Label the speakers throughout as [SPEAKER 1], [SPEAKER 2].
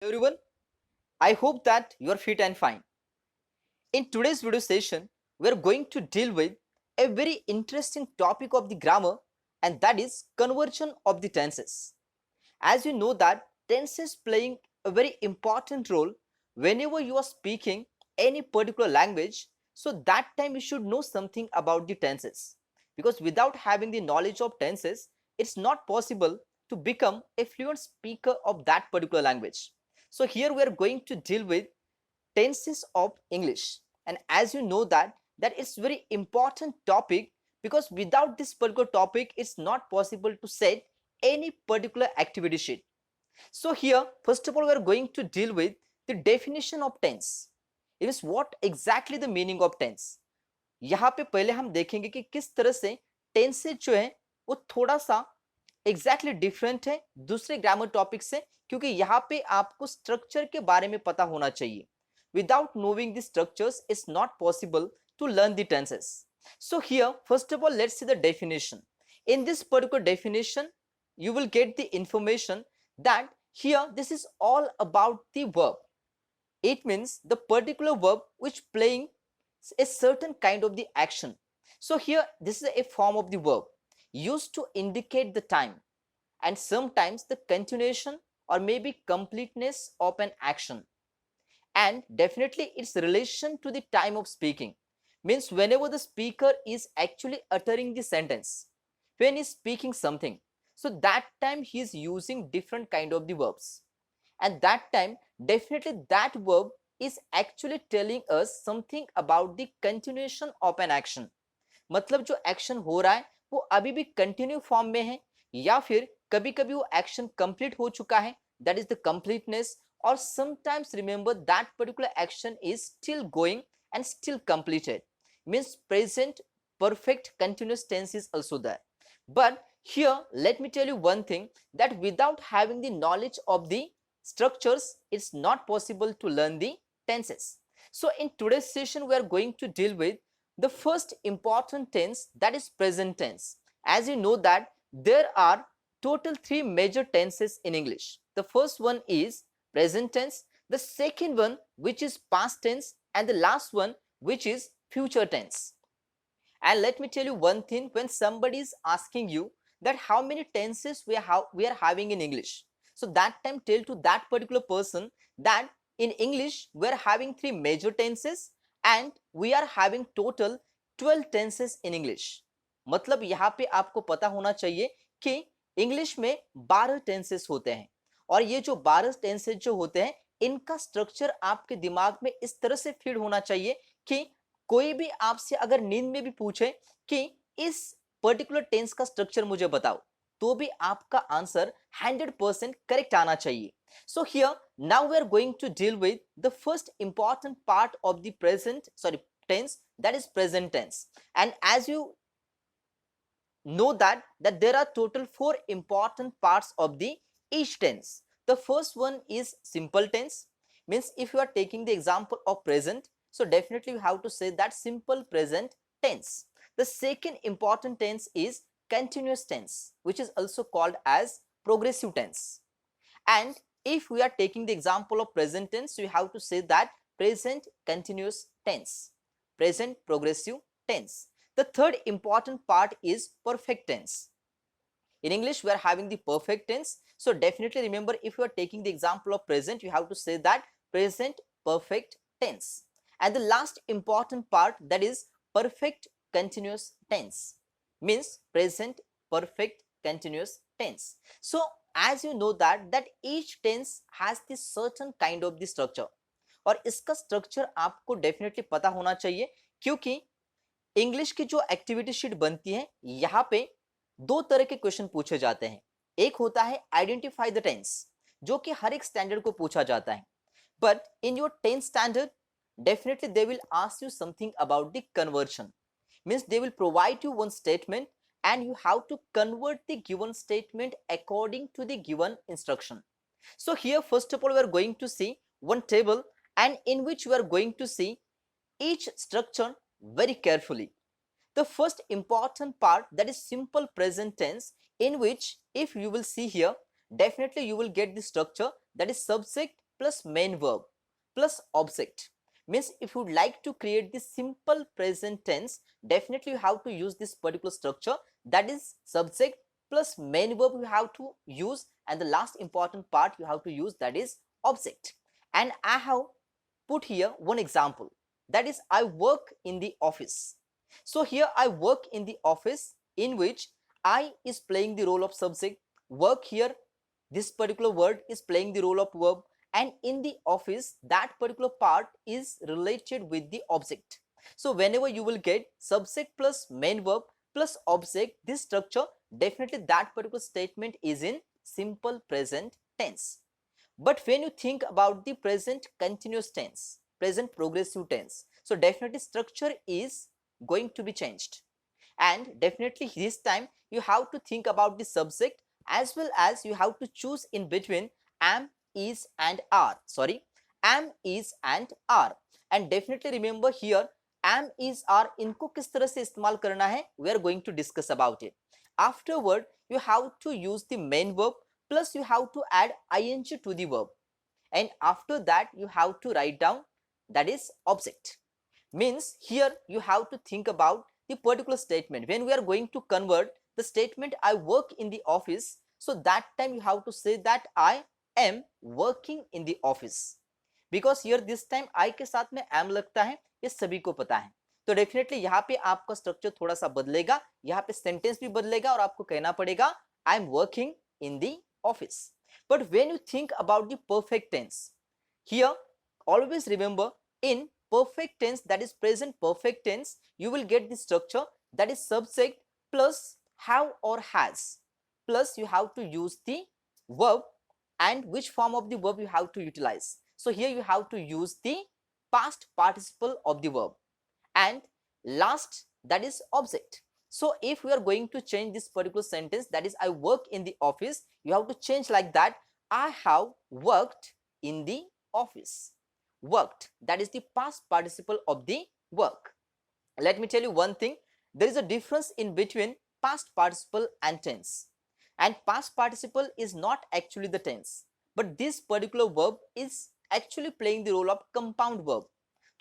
[SPEAKER 1] Everyone, I hope that you are fit and fine. In today's video session, we are going to deal with a very interesting topic of the grammar, and that is conversion of the tenses. As you know that tenses playing a very important role whenever you are speaking any particular language, so that time you should know something about the tenses, because without having the knowledge of tenses, it's not possible to become a fluent speaker of that particular language. So here we are going to deal with tenses of English, and as you know that it's very important topic, because without this particular topic it's not possible to set any particular activity sheet. So here first of all we are going to deal with the definition of tense. It is what exactly the meaning of tense. यहाँ पे पहले हम देखेंगे कि किस तरह से tenses जो है वो थोड़ा सा एग्जैक्टली डिफरेंट है दूसरे ग्रामर टॉपिक से, क्योंकि यहाँ पे आपको स्ट्रक्चर के बारे में पता होना चाहिए. Without knowing the structures, it's not possible to learn the tenses. So here, first of all, let's see the definition. In this particular definition, you will get the information that here this is all about the verb. It means the particular verb which playing a certain kind of the action. So here, this is a form of the verb used to indicate the time and sometimes the continuation or maybe completeness of an action. And definitely its relation to the time of speaking means whenever the speaker is actually uttering the sentence, when he's speaking something, so that time he is using different kind of the verbs, and that time definitely that verb is actually telling us something about the continuation of an action. मतलब जो action हो रहा है वो अभी भी continue form में है या फिर कभी कभी वो एक्शन कंप्लीट हो चुका है, that is the completeness, or sometimes remember that particular action is still going and still completed, means present perfect continuous tense is also there. But here let me tell you one thing, that without having the knowledge of the structures it's not possible to learn the tenses. So in today's session we are going to deal with the first important tense, that is present tense. As you know that there are total three major tenses in English. The first one is present tense, the second one which is past tense, and the last one which is future tense. And let me tell you one thing, when somebody is asking you that how many tenses we are having in English, so that time tell to that particular person that in English we are having three major tenses and we are having total 12 tenses in English. मतलब यहाँ पे आपको पता होना चाहिए कि English में 12 tenses होते हैं, और ये जो 12 टेंसेज जो होते हैं इनका स्ट्रक्चर आपके दिमाग में इस तरह से फीड होना चाहिए कि कोई भी आपसे अगर नींद में भी पूछे कि इस पर्टिकुलर टेंस का स्ट्रक्चर मुझे बताओ, तो भी आपका आंसर 100% करेक्ट आना चाहिए. So here now we are going to deal with the first important part of the tense, that is present tense. And as you know that there are total 4 important parts of the each tense. The first one is simple tense, means if you are taking the example of present, so definitely you have to say that simple present tense. The second important tense is continuous tense, which is also called as progressive tense. And if we are taking the example of present tense, you have to say that present continuous tense, present progressive tense. The third important part is perfect tense. In English, we are having the perfect tense. So definitely remember, if you are taking the example of present, you have to say that present perfect tense. And the last important part, that is perfect continuous tense, means present perfect continuous tense. So as you know that each tense has this certain kind of the structure, और इसका structure आपको definitely पता होना चाहिए, क्योंकि English की जो activity sheet बनती है यहाँ पे दो तरह के क्वेश्चन पूछे जाते हैं. एक होता है आइडेंटिफाई द टेंस, जो कि हर एक स्टैंडर्ड को पूछा जाता है. But in your 10th standard definitely they will ask you something about the conversion, means they will provide you one statement and you have to convert the given statement according to the given instruction. So here first of all we are going to see one table, and in which we are going to see each structure very carefully. The first important part, that is simple present tense, in which if you will see here, definitely you will get the structure, that is subject, plus main verb plus object. Means if you would like to create the simple present tense, definitely you have to use this particular structure, that is subject plus main verb you have to use, and the last important part you have to use, that is object. And I have put here one example, that is I work in the office. So here I work in the office, in which I is playing the role of subject, work here this particular word is playing the role of verb, and in the office that particular part is related with the object. So whenever you will get subject plus main verb plus object, this structure, definitely that particular statement is in simple present tense. But when you think about the present continuous tense, present progressive tense, so definitely structure is going to be changed. And definitely this time you have to think about the subject, as well as you have to choose in between am, is and are. Sorry, am, is and are. And definitely remember here am, is, are इनको किस तरह से इस्तेमाल करना है, we are going to discuss about it. Afterward you have to use the main verb plus you have to add ing to the verb, and after that you have to write down, that is object. Means here you have to think about the particular statement. When we are going to convert the statement I work in the office, so that time you have to say that I am working in the office, because here this time I के साथ में am लगता है, ये सभी को पता है. तो डेफिनेटली यहाँ पे आपका स्ट्रक्चर थोड़ा सा बदलेगा, यहाँ पे सेंटेंस भी बदलेगा और आपको कहना पड़ेगा I am working in the office. But when you think about the perfect tense, here always remember in perfect tense, that is present perfect tense, you will get the structure, that is subject plus have or has, plus you have to use the verb, and which form of the verb you have to utilize. So here you have to use the past participle of the verb, and last, that is object. So if we are going to change this particular sentence, that is I work in the office, you have to change like that, I have worked in the office. Worked, that is the past participle of the work. Let me tell you one thing, there is a difference in between past participle and tense. And past participle is not actually the tense, but this particular verb is actually playing the role of compound verb.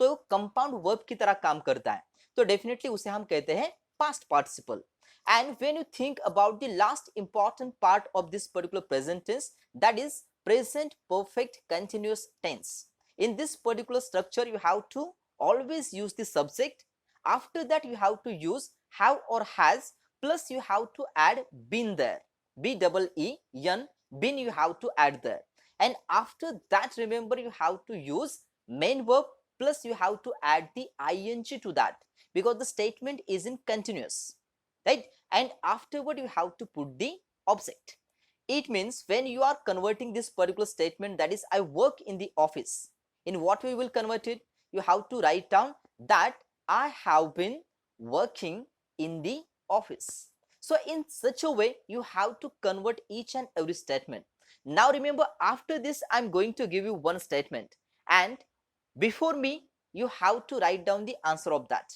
[SPEAKER 1] तो compound verb की तरह काम करता है, तो definitely उसे हम कहते हैं past participle. And when you think about the last important part of this particular present tense, that is present perfect continuous tense. In this particular structure you have to always use the subject, after that you have to use have or has, plus you have to add been there, B-E-E-N, been you have to add there, and after that remember you have to use main verb plus you have to add the ing to that, because the statement is in continuous, right? And afterward you have to put the object. It means when you are converting this particular statement, that is I work in the office, in what way we will convert it, you have to write down that I have been working in the office. So in such a way you have to convert each and every statement. Now remember, after this I'm going to give you one statement, and before me you have to write down the answer of that.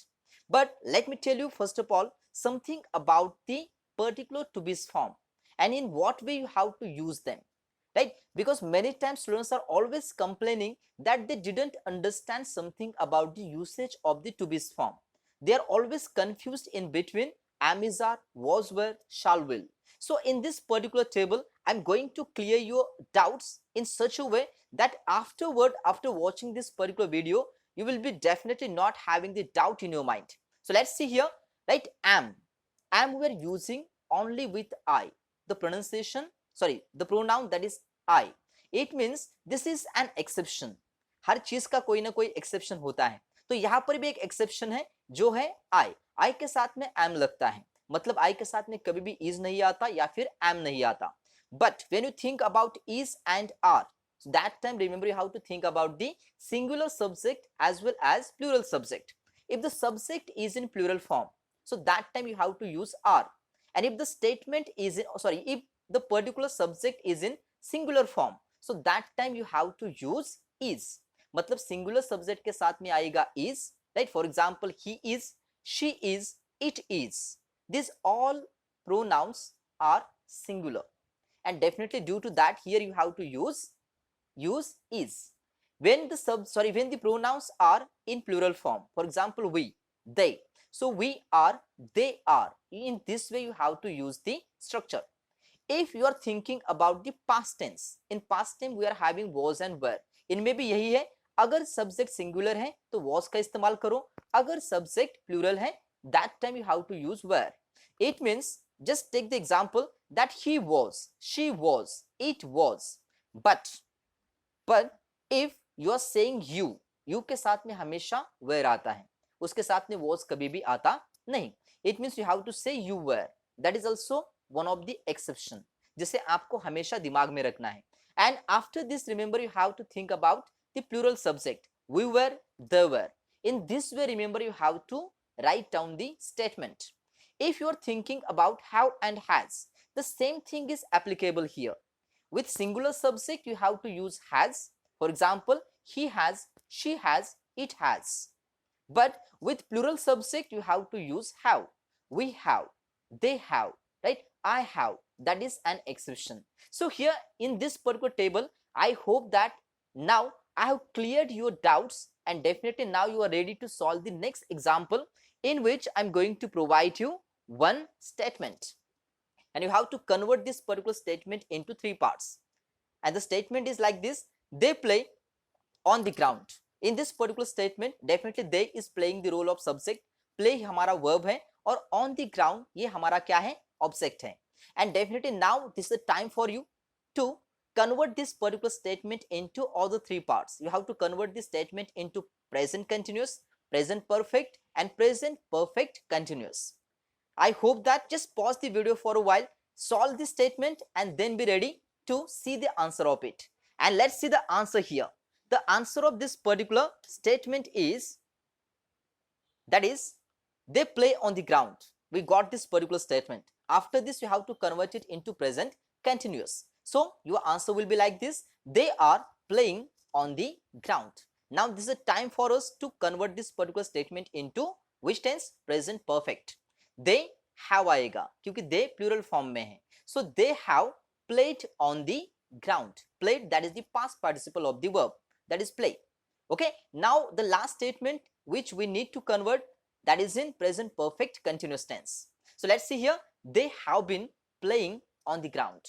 [SPEAKER 1] But let me tell you first of all something about the particular to be's form and in what way you have to use them, right? Because many times students are always complaining that they didn't understand something about the usage of the to be's form. They are always confused in between am, is, are, was, were, shall, will. So in this particular table I'm going to clear your doubts in such a way that afterward, after watching this particular video, you will be definitely not having the doubt in your mind. So let's see here, right? Am we are using only with I, the pronunciation, sorry, the pronoun, that is I. It means this is an exception. हर चीज का कोई ना कोई exception होता है, तो यहाँ पर भी एक एक्सेप्शन है जो है I के साथ में am लगता है, मतलब I के साथ में कभी भी is नहीं आता या फिर am नहीं आता. But when you think about is and are, so that time remember you have to think about the singular subject as well as plural subject. If the subject is in plural form, so that time you have to use are, and if the statement is in, if the particular subject is in singular form, so that time you have to use is. मतलब singular subject के साथ में आएगा is, right? For example, he is, she is, it is. These all pronouns are singular, and definitely due to that here you have to use use is. When the pronouns are in plural form, for example, we, they. So we are, they are. In this way, you have to use the structure. If you are thinking about the past tense, in past tense we are having was and were. इनमें भी यही है, अगर subject singular है तो was का इस्तेमाल करो, अगर सब्जेक्ट प्लूरल है that time you have to use were. It means just take the example that he was, she was, it was. But if you are saying you के साथ में हमेशा were आता है, उसके साथ में was कभी भी आता नहीं. It means you have to say you were. That is also one of the exception जिसे आपको हमेशा दिमाग में रखना है. And after this, remember, you have to think about the plural subject. We were, they were. In this way, remember, you have to write down the statement. If you are thinking about have and has, the same thing is applicable here. With singular subject, you have to use has. For example, he has, she has, it has. But with plural subject, you have to use have. We have, they have, right? I have. That is an exception. So here in this particular table, I hope that now I have cleared your doubts, and definitely now you are ready to solve the next example, in which I'm going to provide you one statement, and you have to convert this particular statement into three parts. And the statement is like this: they play on the ground. In this particular statement, definitely they is playing the role of subject, play हमारा verb है, और on the ground ये हमारा क्या है, object है. And definitely now this is the time for you to convert this particular statement into all the three parts. You have to convert this statement into present continuous, present perfect, and present perfect continuous. I hope that just pause the video for a while, solve this statement, and then be ready to see the answer of it. And let's see the answer here. The answer of this particular statement is, that is, they play on the ground. We got this particular statement. After this, you have to convert it into present continuous. So your answer will be like this: they are playing on the ground. Now this is a time for us to convert this particular statement into which tense? Present perfect. They have आएगा क्योंकि they plural form में है. So they have played on the ground. Played, that is the past participle of the verb, that is play. Okay, now the last statement which we need to convert, that is in present perfect continuous tense. So let's see here, they have been playing on the ground.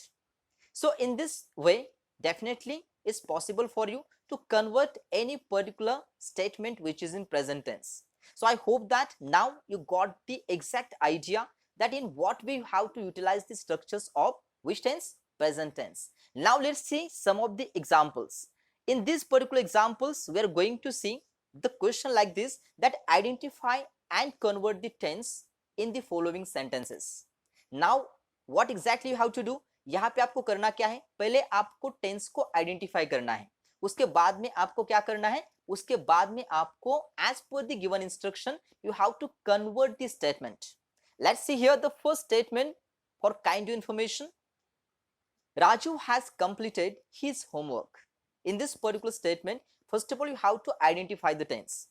[SPEAKER 1] So in this way, definitely it's possible for you to convert any particular statement which is in present tense. So I hope that now you got the exact idea that in what we have to utilize the structures of which tense? Present tense. Now let's see some of the examples. In these particular examples, we are going to see the question like this, that identify and convert the tense in the following sentences. Now what exactly you have to do? यहाँ पे आपको करना क्या है, पहले आपको tense को identify करना है, उसके बाद में आपको क्या करना है, उसके बाद में आपको as per the given instruction you have to convert the statement. Let's see here the first statement for kind of information. Raju has completed his homework. In this particular statement, first of all you have to identify the tense.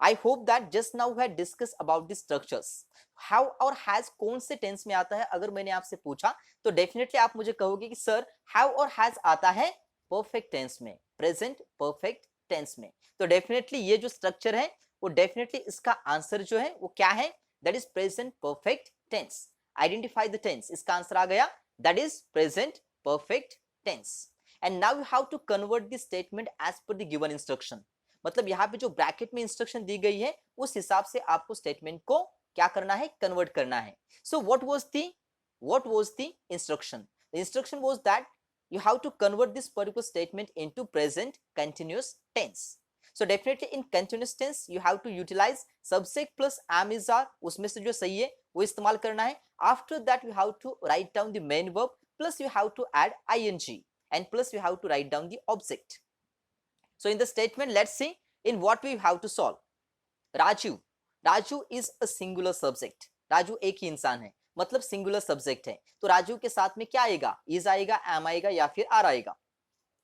[SPEAKER 1] I hope that just now we had discussed about the structures. Have और has कौन से tense में आता है, अगर मैंने आपसे पूछा तो definitely आप मुझे कहोगे कि sir have और has आता है perfect tense में, present perfect tense में. तो definitely ये जो structure है वो definitely इसका answer जो है वो क्या है, that is present perfect tense. Identify the tense, इसका answer आ गया, that is present perfect tense. And now you have to convert the statement as per the given instruction. मतलब यहाँ पे जो ब्रैकेट में इंस्ट्रक्शन दी गई है उस हिसाब से आपको स्टेटमेंट को क्या करना है, कन्वर्ट करना है. So what was the instruction? The instruction was that you have to convert this particular statement into present continuous tense. So definitely in continuous tense you have to utilize subject plus am is are, उसमें से जो सही है वो इस्तेमाल करना है. After that you have to write down the main verb, plus you have to add ing, and plus you have to write down the object. So in the statement, let's see in what we have to solve. Raju is a singular subject. Raju एक ही इंसान है, मतलब singular subject है, तो राजू के साथ में क्या आएगा, इज आएगा, एम आएगा या फिर आर आएगा,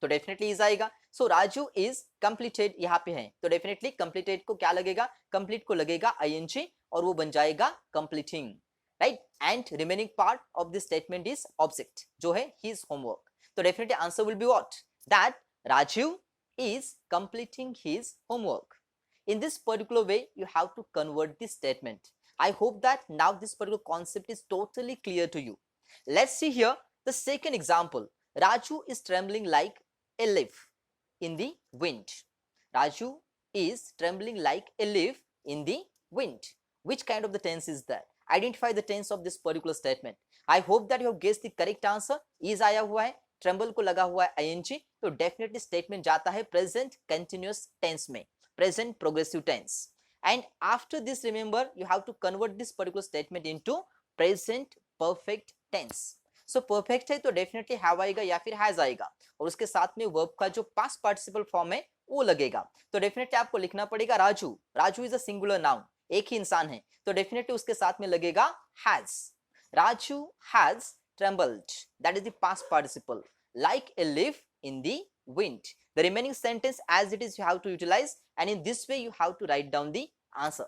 [SPEAKER 1] तो डेफिनेटली इज आएगा. सो राजू इज कंप्लीटेड यहाँ पे है, तो डेफिनेटली कंप्लीटेड को क्या लगेगा, कंप्लीट को लगेगा आईएनजी और वो बन जाएगा completing, right. And remaining part of this statement is object जो है हिज होमवर्क. तो definitely answer will be what, that Raju is completing his homework. In this particular way, you have to convert this statement. I hope that now this particular concept is totally clear to you. Let's see here the second example. Raju is trembling like a leaf in the wind. Raju is trembling like a leaf in the wind. Which kind of the tense is that? Identify the tense of this particular statement. I hope that you have guessed the correct answer. Is आया हुआ है, tremble को लगा हुआ है ing, तो definitely statement जाता है present continuous tense में, present progressive tense. And after this, remember, you have to convert this particular statement into present perfect tense. So perfect है तो डेफिनेटली हैव आएगा या फिर हैज आएगा, और उसके साथ में वर्ब का जो पास्ट पार्टिसिपल फॉर्म है वो लगेगा. तो डेफिनेटली आपको लिखना पड़ेगा Raju. Raju is a singular noun, एक ही इंसान है, तो डेफिनेटली उसके साथ में लगेगा has. Raju has trembled, that is the past participle, like a leaf in the wind. The remaining sentence as it is you have to utilize, and in this way you have to write down the answer.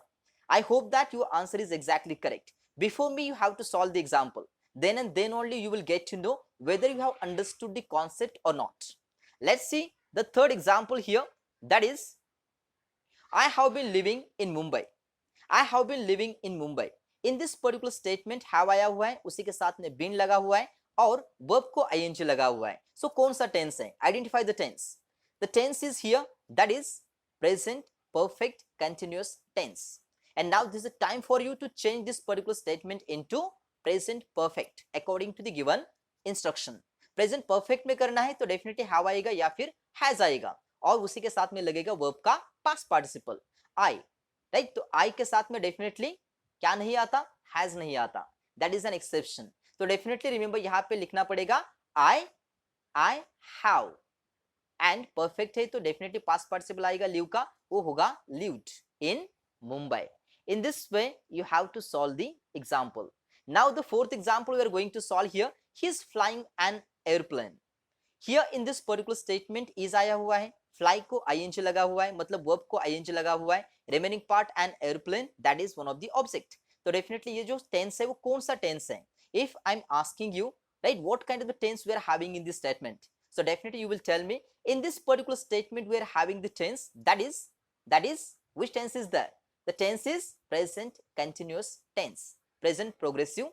[SPEAKER 1] I hope that your answer is exactly correct. Before me you have to solve the example. Then and then only you will get to know whether you have understood the concept or not. Let's see the third example here. That is, I have been living in Mumbai. I have been living in Mumbai. In this particular statement have आया हुआ है, उसी के साथ में been लगा हुआ है और verb को ing लगा हुआ है. So कौन सा tense है? Identify the tense. The tense is here, that is present perfect continuous tense. And now this is the time for you to change this particular statement into present perfect according to the given instruction. Present perfect में करना है तो definitely have आएगा या फिर has आएगा, और उसी के साथ में लगेगा verb का past participle I, right? तो I के साथ में definitely क्या नहीं आता? Has नहीं आता. That is an exception. तो डेफिनेटली रिमेंबर यहाँ पे लिखना पड़ेगा I have, एंड परफेक्ट है तो डेफिनेटली पास्ट पार्टिसिपल आएगा लिव का, वो होगा lived in Mumbai. In this way you have to solve the example. Now the fourth example we are going to solve here. He is flying an airplane. Here in this particular statement is आया हुआ है, fly को ing लगा हुआ है, मतलब verb को ing लगा हुआ है, remaining part an airplane, that is one of the object. तो डेफिनेटली ये जो tense है वो कौन सा tense है? If I'm asking you, right, what kind of the tense we are having in this statement, so definitely you will tell me. In this particular statement we are having the tense, that is which tense is that? The tense is present continuous tense, present progressive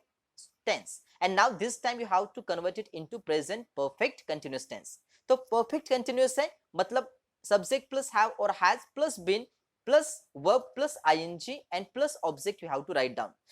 [SPEAKER 1] tense. And now this time you have to convert it into present perfect continuous tense. तो perfect continuous है मतलब subject plus have or has plus been plus verb plus ing and plus object you have to write down.